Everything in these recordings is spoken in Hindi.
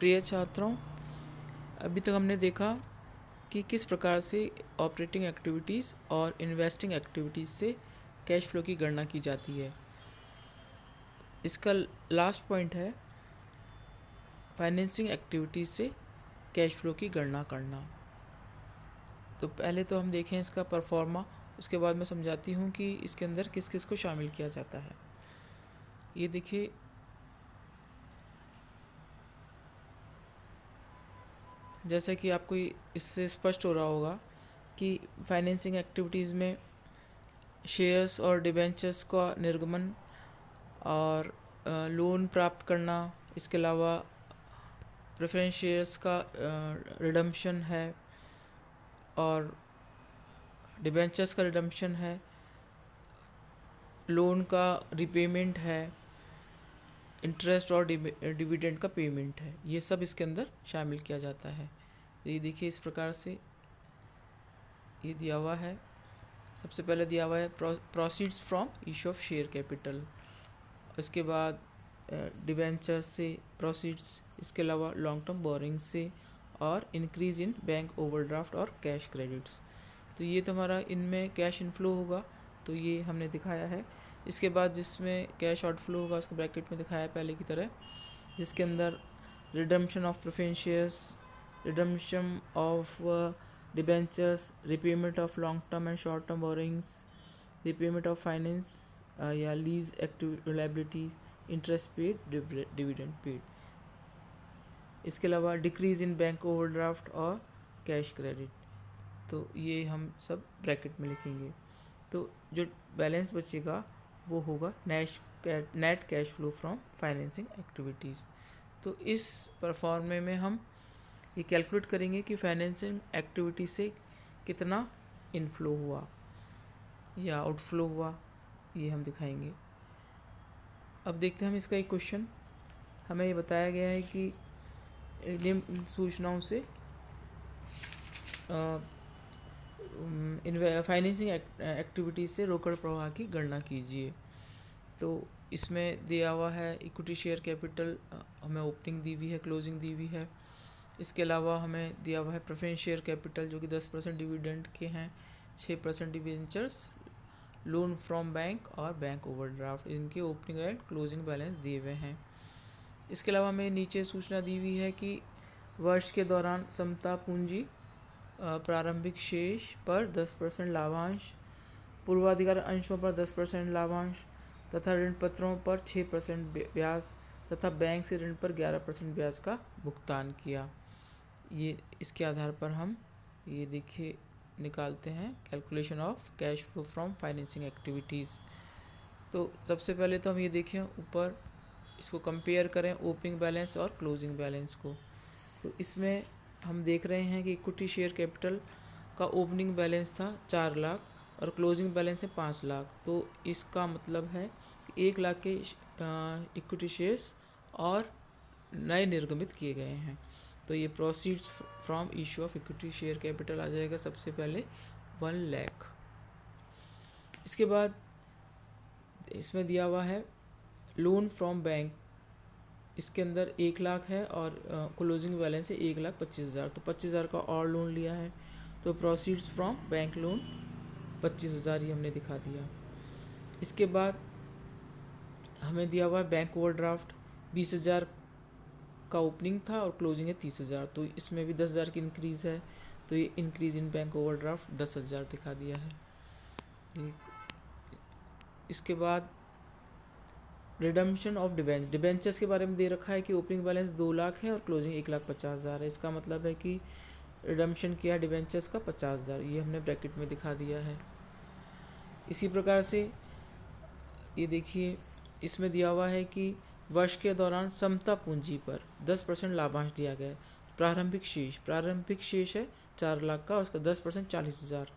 प्रिय छात्रों, अभी तक हमने देखा कि किस प्रकार से ऑपरेटिंग एक्टिविटीज़ और इन्वेस्टिंग एक्टिविटीज़ से कैश फ्लो की गणना की जाती है। इसका लास्ट पॉइंट है फाइनेंसिंग एक्टिविटीज़ से कैश फ्लो की गणना करना। तो पहले तो हम देखें इसका परफॉर्मा, उसके बाद मैं समझाती हूँ कि इसके अंदर किस किस को शामिल किया जाता है। ये देखिए, जैसे कि आपको इससे स्पष्ट हो रहा होगा कि फाइनेंसिंग एक्टिविटीज़ में शेयर्स और डिबेंचर्स का निर्गमन और लोन प्राप्त करना, इसके अलावा प्रेफरेंस शेयर्स का रिडम्पशन है और डिबेंचर्स का रिडम्पशन है, लोन का रिपेमेंट है, इंटरेस्ट और डिविडेंड का पेमेंट है। ये सब इसके अंदर शामिल किया जाता है। तो ये देखिए, इस प्रकार से ये दिया हुआ है। सबसे पहले दिया हुआ है proceeds from issue of share capital, इसके बाद डिवेंचर से प्रोसीड्स, इसके अलावा लॉन्ग टर्म बोरिंग से, और इंक्रीज़ इन बैंक ओवरड्राफ्ट और कैश क्रेडिट्स। तो ये तो हमारा इनमें कैश इनफ्लो होगा, तो ये हमने दिखाया है। इसके बाद जिसमें कैश आउटफ्लो होगा उसको ब्रैकेट में दिखाया है पहले की तरह, जिसके अंदर redemption of preference shares, redemption of debentures, repayment of long term and short term borrowings, repayment of finance या lease active liabilities, interest paid, dividend paid. इसके अलावा डिक्रीज इन बैंक ओवरड्राफ्ट और कैश क्रेडिट, तो ये हम सब ब्रैकेट में लिखेंगे। तो जो बैलेंस बचेगा वो होगा net cash flow from financing activities. तो इस परफॉर्मे में हम ये कैलकुलेट करेंगे कि फाइनेंसिंग एक्टिविटी से कितना इनफ्लो हुआ या आउटफ्लो हुआ, ये हम दिखाएंगे। अब देखते हैं हम इसका एक क्वेश्चन। हमें ये बताया गया है कि निम्न सूचनाओं से फाइनेंसिंग एक्टिविटीज़ से रोकड़ प्रवाह की गणना कीजिए। तो इसमें दिया हुआ है इक्विटी शेयर कैपिटल, हमें ओपनिंग दी हुई है, क्लोजिंग दी हुई है। इसके अलावा हमें दिया हुआ है प्रेफरेंस शेयर कैपिटल जो कि 10% डिविडेंड के हैं, 6% डिवेंचर्स, लोन फ्रॉम बैंक और बैंक ओवरड्राफ्ट, इनके ओपनिंग एंड क्लोजिंग बैलेंस दिए हुए हैं। इसके अलावा हमें नीचे सूचना दी हुई है कि वर्ष के दौरान समता पूंजी प्रारंभिक शेष पर 10% लाभांश, पूर्वाधिकार अंशों पर 10% लाभांश तथा ऋण पत्रों पर 6% ब्याज तथा बैंक से ऋण पर 11% ब्याज का भुगतान किया। ये इसके आधार पर हम ये देखिए निकालते हैं calculation of cash flow from financing activities. तो सबसे पहले तो हम ये देखें ऊपर, इसको कंपेयर करें ओपनिंग बैलेंस और क्लोजिंग बैलेंस को। तो इसमें हम देख रहे हैं कि इक्विटी शेयर कैपिटल का ओपनिंग बैलेंस था 4 लाख और क्लोजिंग बैलेंस है 5 लाख। तो इसका मतलब है कि 1 लाख के इक्विटी शेयर्स और नए निर्गमित किए गए हैं। तो ये proceeds from issue of equity share capital आ जाएगा सबसे पहले 1 लाख। इसके बाद इसमें दिया हुआ है लोन फ्रॉम बैंक, इसके अंदर 1 लाख है और क्लोजिंग बैलेंस है 1,25,000। तो 25,000 का और लोन लिया है, तो प्रोसीड्स फ्रॉम बैंक लोन 25,000 ही हमने दिखा दिया। इसके बाद हमें दिया हुआ है बैंक ओवरड्राफ्ट 20,000 का ओपनिंग था और क्लोजिंग है 30,000, तो इसमें भी 10,000 की इंक्रीज़ है, तो ये इंक्रीज़ इन बैंक ओवरड्राफ्ट 10,000 दिखा दिया है। इसके बाद रिडम्पशन ऑफ डिबेंचर्स के बारे में दे रखा है कि ओपनिंग बैलेंस 2 लाख है और क्लोजिंग 1,50,000 है। इसका मतलब है कि रिडम्पशन किया डिबेंचर्स का 50,000, ये हमने ब्रैकेट में दिखा दिया है। इसी प्रकार से ये देखिए, इसमें दिया हुआ है कि वर्ष के दौरान समता पूंजी पर 10% लाभांश दिया गया है। प्रारंभिक शेष है 4 लाख का, उसका 10% 40,000।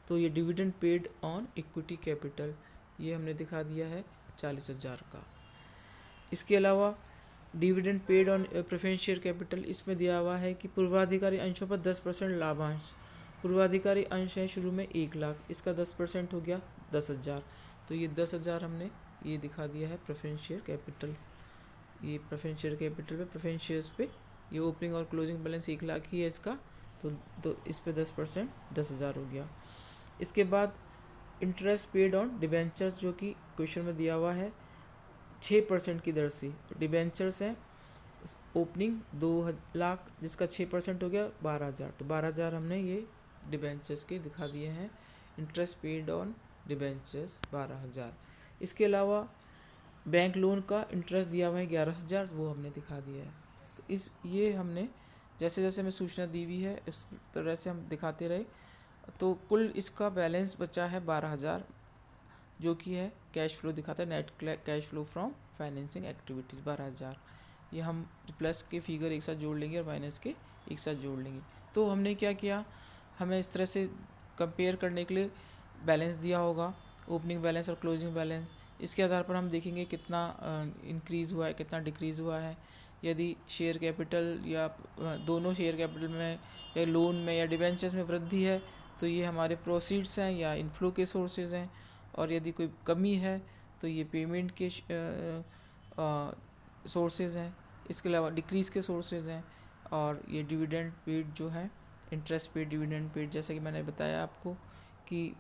तो ये dividend paid on equity capital, ये हमने दिखा दिया है 40,000 का। इसके अलावा dividend paid on preference share capital, इसमें दिया हुआ है कि पूर्वाधिकारी अंशों पर 10% लाभांश। पूर्वाधिकारी अंश है शुरू में 1 लाख, इसका 10% हो गया 10,000। तो ये 10,000 हमने ये दिखा दिया है प्रेफरेंस शेयर कैपिटल। ये प्रेफरेंस शेयर कैपिटल पे प्रेफरेंस शेयर्स पे ये ओपनिंग और क्लोजिंग बैलेंस 1 लाख ही है इसका, तो इस पे 10% 10,000 हो गया। इसके बाद इंटरेस्ट पेड ऑन डिबेंचर्स, जो कि क्वेश्चन में दिया हुआ है 6% की दर से। डिबेंचर्स हैं ओपनिंग 2 लाख, जिसका 6% हो गया 12,000, तो 12,000 हमने ये डिबेंचर्स के दिखा दिए हैं। Interest paid on debentures 12,000। इसके अलावा बैंक लोन का इंटरेस्ट दिया हुआ है 11,000, वो हमने दिखा दिया है। तो ये हमने जैसे जैसे हमें सूचना दी हुई है इस तरह से हम दिखाते रहे। तो कुल इसका बैलेंस बचा है 12,000, जो कि है कैश फ्लो दिखाता है, net cash flow from financing activities 12,000। ये हम प्लस के फिगर एक साथ जोड़ लेंगे और माइनस के एक साथ जोड़ लेंगे। तो हमने क्या किया, हमें इस तरह से कंपेयर करने के लिए बैलेंस दिया होगा, ओपनिंग बैलेंस और क्लोजिंग बैलेंस। इसके आधार पर हम देखेंगे कितना इंक्रीज़ हुआ है, कितना डिक्रीज़ हुआ है। यदि शेयर कैपिटल या दोनों शेयर कैपिटल में या लोन में या डिबेंचर्स में वृद्धि है, तो ये हमारे प्रोसीड्स हैं या इनफ्लो के सोर्सेज हैं। और यदि कोई कमी है तो ये पेमेंट के सोर्सेज हैं। इसके अलावा डिक्रीज़ के सोर्सेज हैं। और ये डिविडेंड पेड जो है, इंटरेस्ट पेड, डिविडेंड पेड, जैसे कि मैंने बताया आपको कि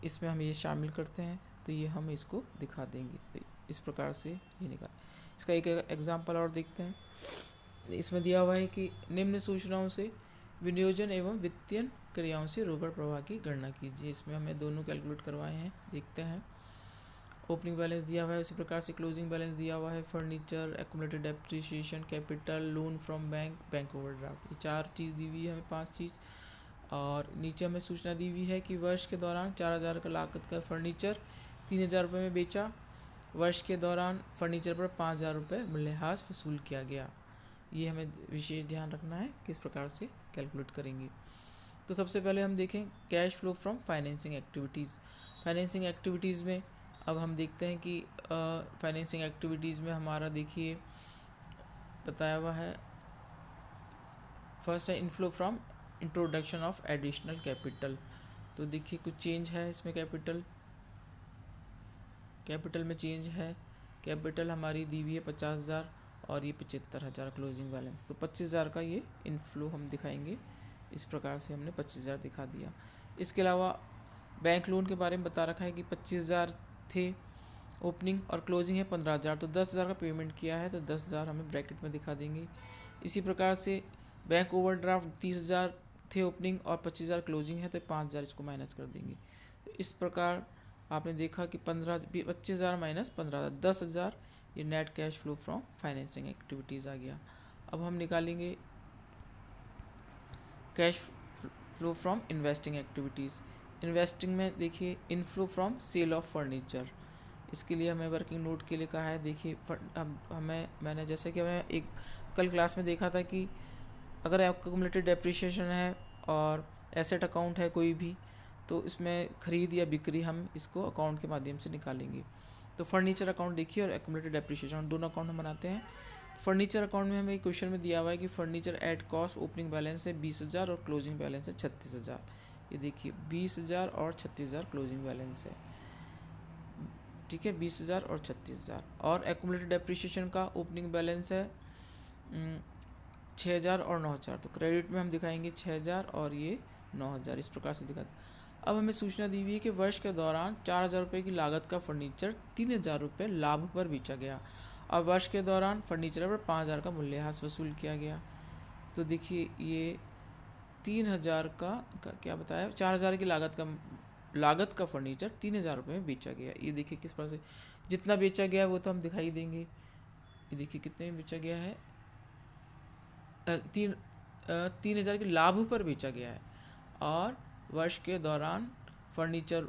इसमें हम ये शामिल करते हैं, तो ये हम इसको दिखा देंगे। तो इस प्रकार से ये निकाल। इसका एक एग्जांपल और देखते हैं। इसमें दिया हुआ है कि निम्न सूचनाओं से विनियोजन एवं वित्तीय क्रियाओं से रोकड़ प्रवाह की गणना कीजिए। इसमें हमें दोनों कैलकुलेट करवाए हैं, देखते हैं। ओपनिंग बैलेंस दिया हुआ है, उसी प्रकार से क्लोजिंग बैलेंस दिया हुआ है। Furniture, accumulated depreciation, capital, loan from bank, bank overdraft, ये 4 चीज़ दी हुई है हमें, 5 चीज़। और नीचे हमें सूचना दी हुई है कि वर्ष के दौरान 4,000 का लागत का फर्नीचर 3,000 रुपये में बेचा। वर्ष के दौरान फर्नीचर पर 5,000 रुपये मूल्यह्रास वसूल किया गया। ये हमें विशेष ध्यान रखना है किस प्रकार से कैलकुलेट करेंगे। तो सबसे पहले हम देखें cash flow from financing activities. Financing activities में अब हम देखते हैं कि फाइनेंसिंग एक्टिविटीज़ में हमारा देखिए बताया हुआ है। फर्स्ट है inflow from introduction of additional capital. तो देखिए कुछ चेंज है इसमें, कैपिटल में चेंज है। कैपिटल हमारी दी हुई है 50,000 और ये 75,000 क्लोजिंग बैलेंस, तो 25,000 का ये इनफ्लो हम दिखाएंगे। इस प्रकार से हमने 25,000 दिखा दिया। इसके अलावा बैंक लोन के बारे में बता रखा है कि 25,000 थे ओपनिंग और क्लोजिंग है 15,000, तो 10,000 का पेमेंट किया है, तो 10,000 हमें ब्रैकेट में दिखा देंगे। इसी प्रकार से बैंक ओवरड्राफ्ट 30,000 थे ओपनिंग और 25,000 क्लोजिंग है, तो 5,000 इसको माइनस कर देंगे। तो इस प्रकार आपने देखा कि 25,000 माइनस 15,000, 10,000 ये net cash flow from financing activities आ गया। अब हम निकालेंगे cash flow from investing activities. Investing में देखिए inflow from sale of furniture. इसके लिए हमें वर्किंग नोट के लिए कहा है। देखिए मैंने जैसे कि हमें एक कल क्लास में देखा था कि अगर एक्यूमुलेटेड डेप्रिसिएशन है और एसेट अकाउंट है कोई भी, तो इसमें खरीद या बिक्री हम इसको अकाउंट के माध्यम से निकालेंगे। तो फर्नीचर अकाउंट देखिए और एक्यूमुलेटेड डेप्रिसिएशन दोनों अकाउंट हम बनाते हैं। फर्नीचर अकाउंट में हमें क्वेश्चन में दिया हुआ है कि furniture at cost opening balance है 20,000 और क्लोजिंग बैलेंस है 36,000। ये देखिए 20,000 और 36,000 क्लोजिंग बैलेंस है, ठीक है, 20,000 और 36,000। और एक्यूमुलेटेड डेप्रिसिएशन का ओपनिंग बैलेंस है 6,000 और 9,000। तो क्रेडिट में हम दिखाएंगे 6,000 और ये 9,000, इस प्रकार से दिखाते। अब हमें सूचना दी हुई है कि वर्ष के दौरान 4,000 रुपये की लागत का फर्नीचर 3,000 रुपये लाभ पर बेचा गया और वर्ष के दौरान फर्नीचर पर 5,000 का मूल्यह्रास वसूल किया गया। तो देखिए ये 3,000 का क्या बताया, 4,000 की लागत का फर्नीचर 3,000 रुपये में बेचा गया। ये देखिए किस प्रकार से जितना बेचा गया वो तो हम दिखाई देंगे। ये देखिए कितने में बेचा गया है, 3,000 के लाभ पर बेचा गया है और वर्ष के दौरान फर्नीचर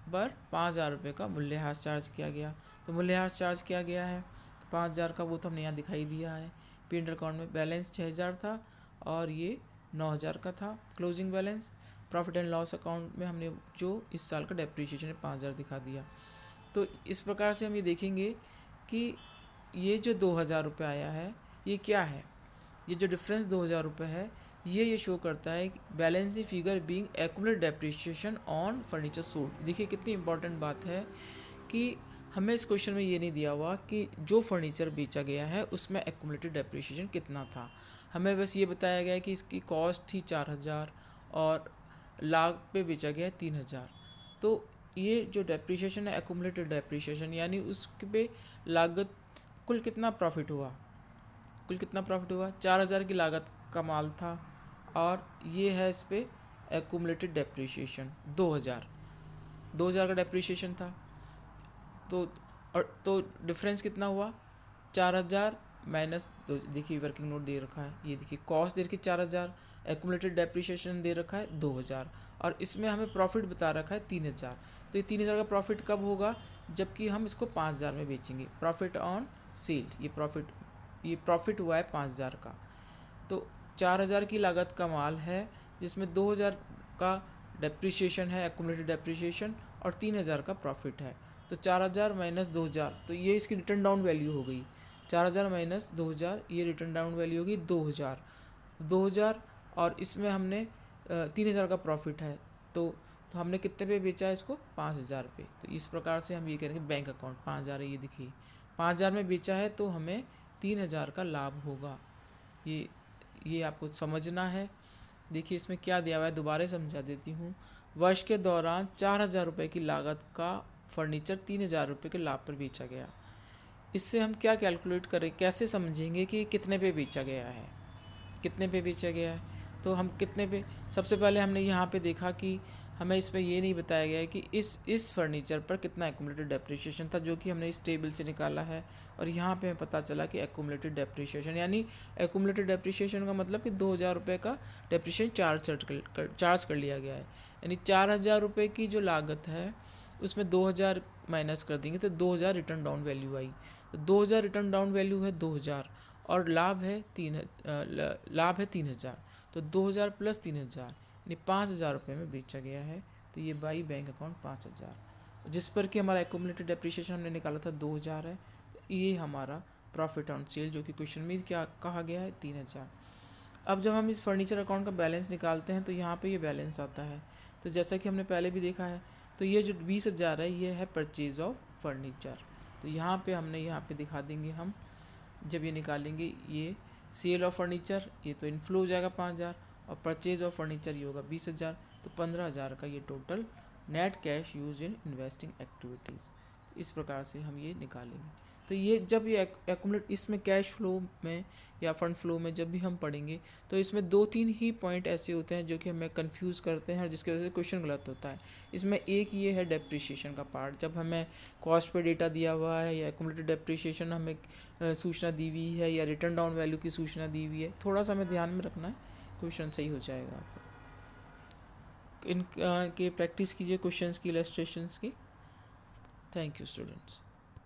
पर 5,000 रुपये का मूल्यह्रास चार्ज किया गया। तो मूल्यह्रास चार्ज किया गया है 5,000 का, वो तो हमने यहाँ दिखाई दिया है। P&L अकाउंट में बैलेंस 6,000 था और ये 9,000 का था। Closing balance profit and loss account में हमने जो इस साल का डेप्रिसिएशन 5,000 दिखा दिया। तो इस प्रकार से हम ये देखेंगे कि ये जो 2,000 रुपये आया है ये क्या है। ये जो डिफरेंस 2,000 रुपये है ये शो करता है balance the figure being accumulated depreciation on furniture sold. देखिए कितनी इंपॉर्टेंट बात है कि हमें इस क्वेश्चन में ये नहीं दिया हुआ कि जो फर्नीचर बेचा गया है उसमें एक्यूमुलेटेड डेप्रिसिएशन कितना था। हमें बस ये बताया गया है कि इसकी कॉस्ट थी 4000 और लाख पे बेचा गया है 3000। तो ये जो डेप्रिसिएशन है एक्यूमुलेटेड डेप्रिसिएशन, यानी उस पे लागत कुल कितना प्रॉफिट हुआ, कुल कितना प्रॉफिट हुआ 4000 की लागत का माल था और ये है इस पे एक्यूमुलेटेड डेप्रिसिएशन 2000 का डेप्रिसिएशन था। तो डिफरेंस कितना हुआ 4000 माइनस, तो देखिए वर्किंग नोट दे रखा है, ये देखिए कॉस्ट दे रखी 4000, एक्यूमुलेटेड डेप्रिसिएशन दे रखा है 2000 और इसमें हमें प्रॉफिट बता रखा है 3000। तो ये 3000 का प्रॉफिट कब होगा, जबकि हम इसको 5000 में बेचेंगे। प्रॉफिट ऑन सेल, ये प्रॉफिट हुआ है 5000 का। तो 4000 की लागत का माल है जिसमें 2000 का डेप्रिसिएशन है, एक्यूमुलेटेड डेप्रिसिएशन, और 3000 का प्रॉफिट है। तो 4000 माइनस 2000, तो ये इसकी रिटर्न डाउन वैल्यू हो गई। 4000 माइनस 2000, ये रिटर्न डाउन वैल्यू होगी 2000। और इसमें हमने 3000 का प्रॉफिट है, तो हमने कितने पे बेचा है इसको 5000 पे। तो इस प्रकार से हम ये करेंगे बैंक अकाउंट 5000 है, ये देखिए 5000 में बेचा है तो हमें 3000 का लाभ होगा। ये आपको समझना है। देखिए इसमें क्या दिया हुआ है, दोबारा समझा देती हूँ। वर्ष के दौरान 4000 रुपये की लागत का फर्नीचर 3000 रुपये के लाभ पर बेचा गया। इससे हम क्या कैलकुलेट करें, कैसे समझेंगे कि कितने पे बेचा गया है, कितने पे बेचा गया है। तो हम कितने पे, सबसे पहले हमने यहाँ पे देखा कि हमें इसमें ये नहीं बताया गया है कि इस फर्नीचर पर कितना एक्यूमुलेटेड डेप्रिसिएशन था, जो कि हमने इस टेबल से निकाला है। और यहाँ पे हमें पता चला कि एक्यूमुलेटेड डेप्रिसिएशन, यानी एक्यूमुलेटेड डेप्रिसिएशन का मतलब कि 2000 रुपये का डेप्रिसिएशन चार्ज कर लिया गया है। यानी 4000 रुपये की जो लागत है उसमें 2000 माइनस कर देंगे तो 2000 रिटर्न डाउन वैल्यू आई। तो 2000 रिटर्न डाउन वैल्यू है 2000 और लाभ है 3000। तो 2000 प्लस 3000 यानी 5000 रुपये में बेचा गया है। तो ये बाई बैंक अकाउंट 5000, जिस पर कि हमारा एक्यूमुलेटेड डेप्रिसिएशन हमने निकाला था 2000 है। तो ये हमारा प्रॉफिट ऑन सेल, जो कि क्वेश्चन में क्या कहा गया है 3000। अब जब हम इस फर्नीचर अकाउंट का बैलेंस निकालते हैं तो यहाँ पे ये बैलेंस आता है। तो जैसा कि हमने पहले भी देखा है, तो ये जो 20000 है ये है परचेज ऑफ फर्नीचर। तो यहाँ पे हमने यहाँ पे दिखा देंगे हम, जब ये निकालेंगे ये सेल ऑफ फर्नीचर, ये तो इनफ्लो हो जाएगा 5000, और परचेज ऑफ फर्नीचर ये होगा 20000। तो 15000 का ये total net cash use in investing activities. इस प्रकार से हम ये निकालेंगे। तो ये जब ये एक्यूमुलेट, इसमें कैश फ्लो में या फंड फ्लो में जब भी हम पढ़ेंगे तो इसमें 2-3 ही पॉइंट ऐसे होते हैं जो कि हमें कंफ्यूज करते हैं और जिसकी वजह से क्वेश्चन गलत होता है। इसमें एक ये है डेप्रिसिएशन का पार्ट, जब हमें कॉस्ट पे डेटा दिया हुआ है या एक्यूमुलेटेड डेप्रिसिएशन हमें सूचना दी हुई है या रिटर्न डाउन वैल्यू की सूचना दी हुई है, थोड़ा सा हमें ध्यान में रखना है, क्वेश्चन सही हो जाएगा आपका। के प्रैक्टिस कीजिए क्वेश्चंस की, इलस्ट्रेशंस की। Thank you students.